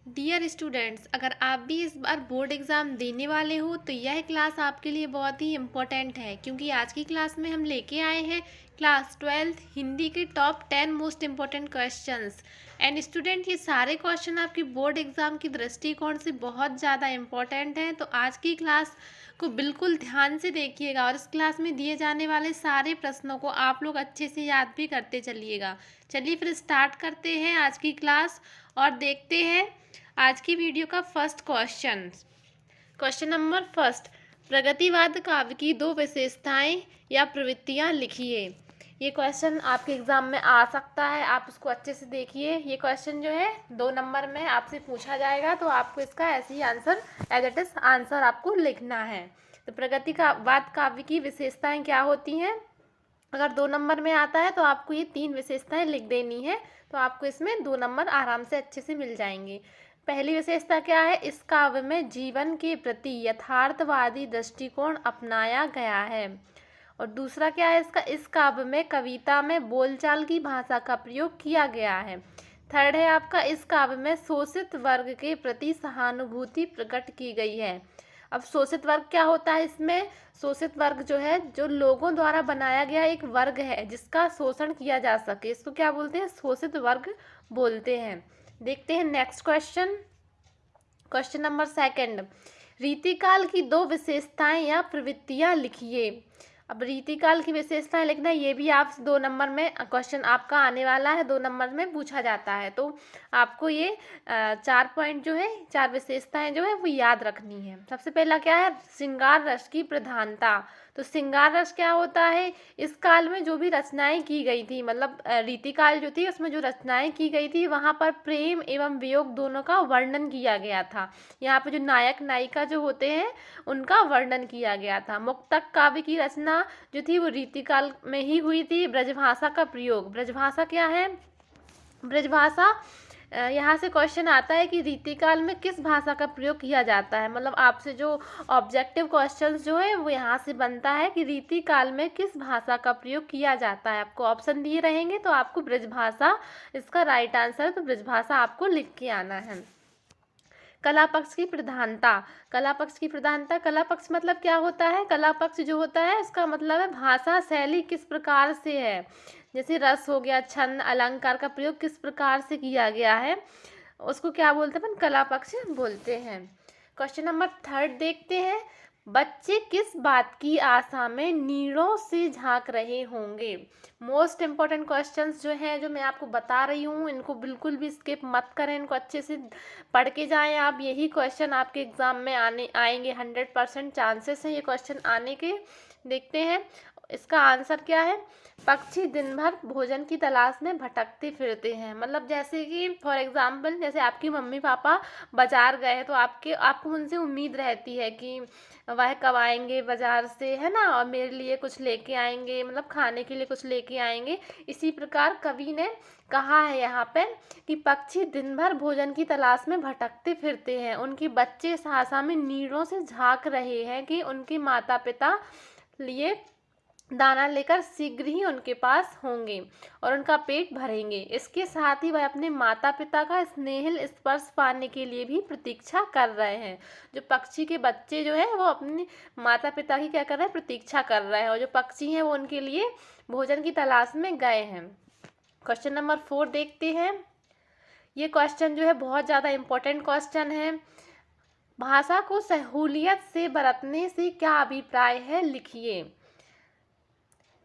Dear students, अगर आप भी इस बार बोर्ड एग्ज़ाम देने वाले हो तो यह क्लास आपके लिए बहुत ही इम्पोर्टेंट है, क्योंकि आज की क्लास में हम लेके आए हैं क्लास 12th हिंदी के top 10 most important questions. And student, ये सारे क्वेश्चन आपकी बोर्ड एग्ज़ाम की दृष्टिकोण से बहुत ज़्यादा इम्पोर्टेंट हैं, तो आज की क्लास को बिल्कुल ध्यान से देखिएगा और इस क्लास में दिए जाने वाले सारे प्रश्नों को आप लोग अच्छे से याद भी करते चलिएगा। चलिए फिर स्टार्ट करते हैं आज की क्लास और देखते हैं आज की वीडियो का first question. Question number first, प्रगतिवाद काव्य की दो विशेषताएं या प्रवृत्तियां लिखिए। ये क्वेश्चन आपके एग्जाम में आ सकता है, आप उसको अच्छे से देखिए। ये क्वेश्चन जो है 2 नंबर में आपसे पूछा जाएगा, तो आपको इसका ऐसे ही answer as it is answer आपको लिखना है। तो प्रगतिवाद काव्य की विशेषताएं क्या होती हैं? अगर 2 नंबर में आता है तो आपको ये 3 विशेषताएं लिख देनी है, तो आपको इसमें 2 नंबर आराम से अच्छे से मिल जाएंगे। पहली विशेषता क्या है? इस काव्य में जीवन के प्रति यथार्थवादी दृष्टिकोण अपनाया गया है। और दूसरा क्या है इसका? इस काव्य में कविता में बोलचाल की भाषा का प्रयोग किया गया है। थर्ड है आपका, इस काव्य में शोषित वर्ग के प्रति सहानुभूति प्रकट की गई है। अब शोषित वर्ग क्या होता है? इसमें शोषित वर्ग जो है, जो लोगों द्वारा बनाया गया एक वर्ग है जिसका शोषण किया जा सके, इसको क्या बोलते हैं? शोषित वर्ग बोलते हैं। देखते हैं next question. Question number second, रीतिकाल की दो विशेषताएं या प्रवृत्तियां लिखिए। अब रीतिकाल की विशेषताएं लिखना, ये भी आप 2 नंबर में क्वेश्चन आपका आने वाला है, 2 नंबर में पूछा जाता है, तो आपको ये 4 पॉइंट जो है, 4 विशेषताएं जो है वो याद रखनी है। सबसे पहला क्या है? श्रृंगार रस की प्रधानता। तो श्रृंगार रस क्या होता है? इस काल में जो भी रचनाएं की गई थी, मतलब रीतिकाल जो थी उसमें जो रचनाएं की गई थी वहाँ पर प्रेम एवं वियोग दोनों का वर्णन किया गया था। यहाँ पर जो नायक नायिका जो होते हैं उनका वर्णन किया गया था। मुक्तक काव्य की रचना जो थी वो रीतिकाल में ही हुई थी। ब्रजभाषा का प्रयोग, ब्रजभाषा क्या है? ब्रजभाषा, यहाँ से क्वेश्चन आता है कि रीतिकाल में किस भाषा का प्रयोग किया जाता है। मतलब आपसे जो ऑब्जेक्टिव क्वेश्चंस जो है वो यहाँ से बनता है कि रीतिकाल में किस भाषा का प्रयोग किया जाता है। आपको ऑप्शन दिए रहेंगे तो आपको ब्रजभाषा इसका राइट आंसर, तो ब्रजभाषा आपको लिख के आना है। कला पक्ष की प्रधानता, कला पक्ष की प्रधानता, कला पक्ष मतलब क्या होता है? कला पक्ष जो होता है इसका मतलब है भाषा शैली किस प्रकार से है, जैसे रस हो गया, छंद, अलंकार का प्रयोग किस प्रकार से किया गया है, उसको क्या बोलते हैं? अपन कला पक्ष बोलते हैं। क्वेश्चन नंबर थर्ड देखते हैं, बच्चे किस बात की आशा में नीड़ों से झांक रहे होंगे। मोस्ट इम्पॉर्टेंट क्वेश्चंस जो हैं, जो मैं आपको बता रही हूँ, इनको बिल्कुल भी स्किप मत करें, इनको अच्छे से पढ़ के जाएं आप। यही क्वेश्चन आपके एग्जाम में आएंगे, 100% चांसेस हैं ये क्वेश्चन आने के। देखते हैं इसका आंसर क्या है। पक्षी दिन भर भोजन की तलाश में भटकते फिरते हैं। मतलब जैसे कि फॉर एग्जाम्पल, जैसे आपकी मम्मी पापा बाजार गए तो आपको उनसे उम्मीद रहती है कि वह कब आएंगे बाजार से, है ना, और मेरे लिए कुछ लेके आएंगे, मतलब खाने के लिए कुछ लेके आएंगे। इसी प्रकार कवि ने कहा है यहाँ पे कि पक्षी दिन भर भोजन की तलाश में भटकते फिरते हैं, उनके बच्चे इस आशा में नीड़ों से झांक रहे हैं कि उनके माता पिता लिए दाना लेकर शीघ्र ही उनके पास होंगे और उनका पेट भरेंगे। इसके साथ ही वह अपने माता पिता का स्नेहिल स्पर्श पाने के लिए भी प्रतीक्षा कर रहे हैं। जो पक्षी के बच्चे जो है वो अपने माता पिता की क्या कर रहे हैं? प्रतीक्षा कर रहे हैं, और जो पक्षी हैं वो उनके लिए भोजन की तलाश में गए हैं। क्वेश्चन नंबर 4 देखते हैं। ये क्वेश्चन जो है बहुत ज़्यादा इम्पोर्टेंट क्वेश्चन है। भाषा को सहूलियत से बरतने से क्या अभिप्राय है, लिखिए।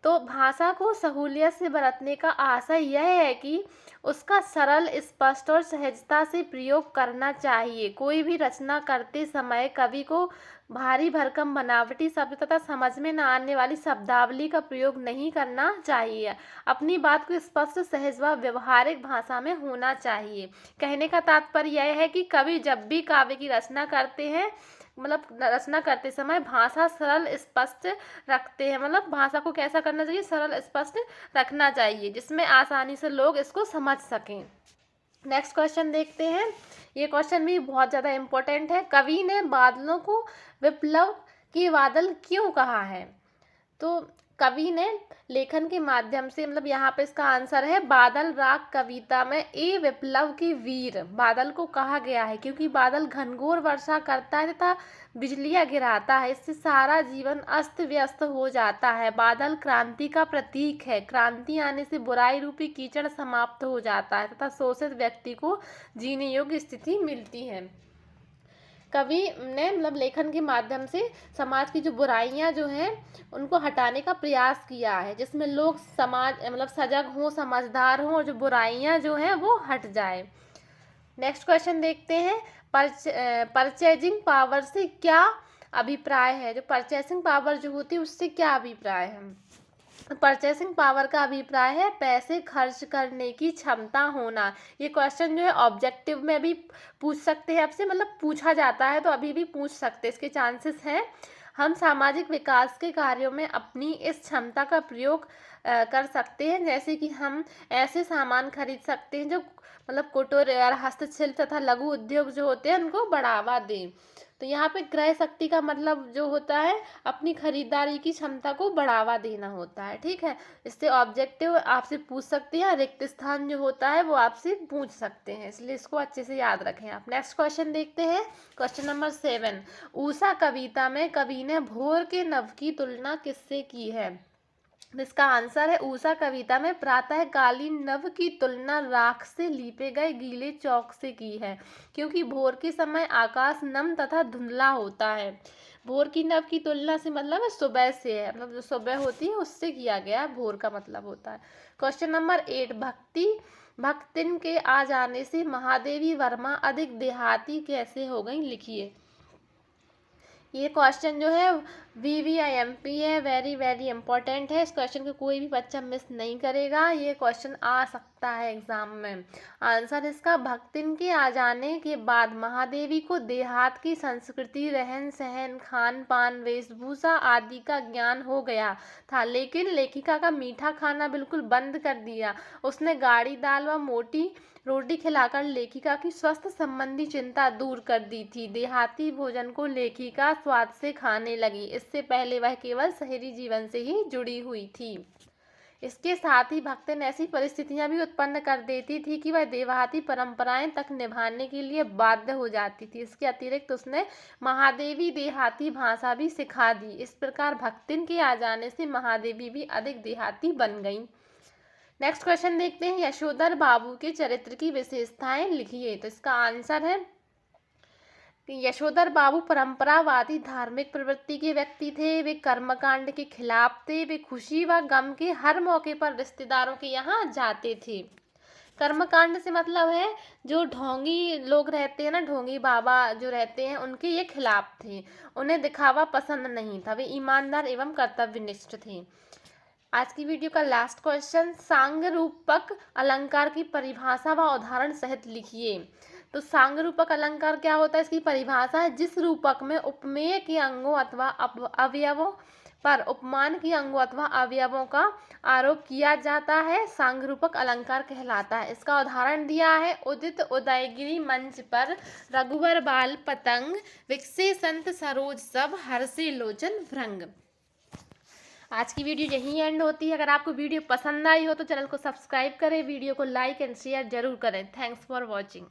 तो भाषा को सहूलियत से बरतने का आशय यह है कि उसका सरल, स्पष्ट और सहजता से प्रयोग करना चाहिए। कोई भी रचना करते समय कवि को भारी भरकम बनावटी शब्द तथा समझ में न आने वाली शब्दावली का प्रयोग नहीं करना चाहिए। अपनी बात को स्पष्ट, सहज व व्यवहारिक भाषा में होना चाहिए। कहने का तात्पर्य यह है कि कवि जब भी काव्य की रचना करते हैं, मतलब रचना करते समय भाषा सरल स्पष्ट रखते हैं। मतलब भाषा को कैसा करना चाहिए? सरल स्पष्ट रखना चाहिए, जिसमें आसानी से लोग इसको समझ सकें। नेक्स्ट क्वेश्चन देखते हैं। ये क्वेश्चन भी बहुत ज़्यादा इम्पोर्टेंट है। कवि ने बादलों को विप्लव के बादल क्यों कहा है? तो कवि ने लेखन के माध्यम से, मतलब यहाँ पे इसका आंसर है बादल राग कविता में ए विप्लव के वीर बादल को कहा गया है, क्योंकि बादल घनघोर वर्षा करता है तथा बिजलियां गिराता है, इससे सारा जीवन अस्त व्यस्त हो जाता है। बादल क्रांति का प्रतीक है, क्रांति आने से बुराई रूपी कीचड़ समाप्त हो जाता है तथा शोषित व्यक्ति को जीने योग्य स्थिति मिलती है। कवि ने मतलब लेखन के माध्यम से समाज की जो बुराइयां जो हैं उनको हटाने का प्रयास किया है, जिसमें लोग समाज मतलब सजग हों, समझदार हों और जो बुराइयां जो हैं वो हट जाए। नेक्स्ट क्वेश्चन देखते हैं, परचेजिंग पावर से क्या अभिप्राय है। जो परचेसिंग पावर जो होती है उससे क्या अभिप्राय है। परचेसिंग पावर का अभिप्राय है पैसे खर्च करने की क्षमता होना। ये क्वेश्चन जो है ऑब्जेक्टिव में भी पूछ सकते हैं आपसे, मतलब पूछा जाता है तो अभी भी पूछ सकते हैं, इसके चांसेस हैं। हम सामाजिक विकास के कार्यों में अपनी इस क्षमता का प्रयोग कर सकते हैं, जैसे कि हम ऐसे सामान खरीद सकते हैं जो मतलब कुटीर और हस्तशिल्प तथा लघु उद्योग जो होते हैं उनको बढ़ावा दें। तो यहाँ पे क्रय शक्ति का मतलब जो होता है अपनी खरीदारी की क्षमता को बढ़ावा देना होता है, ठीक है। इससे ऑब्जेक्टिव आपसे पूछ सकते हैं, रिक्त स्थान जो होता है वो आपसे पूछ सकते हैं, इसलिए इसको अच्छे से याद रखें आप। नेक्स्ट क्वेश्चन देखते हैं, क्वेश्चन नंबर 7। ऊषा कविता में कवि ने भोर के नभ की तुलना किससे की है। इसका आंसर है ऊषा कविता में प्रातःकालीन नभ की तुलना राख से लीपे गए गीले चौक से की है, क्योंकि भोर के समय आकाश नम तथा धुंधला होता है। भोर की नभ की तुलना से मतलब सुबह से है, मतलब जो सुबह होती है उससे किया गया, भोर का मतलब होता है। क्वेश्चन नंबर 8, भक्तिन के आ जाने से महादेवी वर्मा अधिक देहाती कैसे हो गई, लिखिए। ये क्वेश्चन जो है VVIMP है, वेरी वेरी इंपॉर्टेंट है। इस क्वेश्चन को कोई भी बच्चा मिस नहीं करेगा, ये क्वेश्चन आ सकता है एग्जाम में। आंसर इसका, भक्तिन के आ जाने के बाद महादेवी को देहात की संस्कृति, रहन सहन, खान पान, वेशभूषा आदि का ज्ञान हो गया था, लेकिन लेखिका का मीठा खाना बिल्कुल बंद कर दिया। उसने गाढ़ी दाल व मोटी रोटी खिलाकर लेखिका की स्वास्थ्य संबंधी चिंता दूर कर दी थी। देहाती भोजन को लेखिका स्वाद से खाने लगी, इससे पहले वह केवल शहरी जीवन से ही जुड़ी हुई थी। इसके साथ ही भक्तिन ऐसी परिस्थितियां भी उत्पन्न कर देती थी कि वह देहाती परंपराएं तक निभाने के लिए बाध्य हो जाती थी। इसके अतिरिक्त उसने महादेवी देहाती भाषा भी सिखा दी। इस प्रकार भक्तिन के आ जाने से महादेवी भी अधिक देहाती बन गई। नेक्स्ट क्वेश्चन देखते हैं, यशोधर बाबू के चरित्र की विशेषताएं लिखिए। तो इसका आंसर है कि यशोधर बाबू परंपरावादी धार्मिक प्रवृत्ति के व्यक्ति थे, वे कर्मकांड के खिलाफ थे, वे खुशी व गम के हर मौके पर रिश्तेदारों के यहाँ जाते थे। कर्मकांड से मतलब है जो ढोंगी लोग रहते हैं ना, ढोंगी बाबा जो रहते हैं उनके ये खिलाफ थे, उन्हें दिखावा पसंद नहीं था, वे ईमानदार एवं कर्तव्यनिष्ठ थे। आज की वीडियो का लास्ट क्वेश्चन, सांग रूपक अलंकार की परिभाषा व उदाहरण सहित लिखिए। तो सांग रूपक अलंकार क्या होता है, इसकी परिभाषा है जिस रूपक में उपमेय के अंगों अथवा अवयवों पर उपमान के अंगों अथवा अवयवों का आरोप किया जाता है, सांग रूपक अलंकार कहलाता है। इसका उदाहरण दिया है, उदित उदयगिरी मंच पर रघुवर बाल पतंग, विकसे संत सरोज सब, हर्षे लोचन भृंग। आज की वीडियो यहीं एंड होती है। अगर आपको वीडियो पसंद आई हो तो चैनल को सब्सक्राइब करें, वीडियो को लाइक एंड शेयर जरूर करें। Thanks for watching.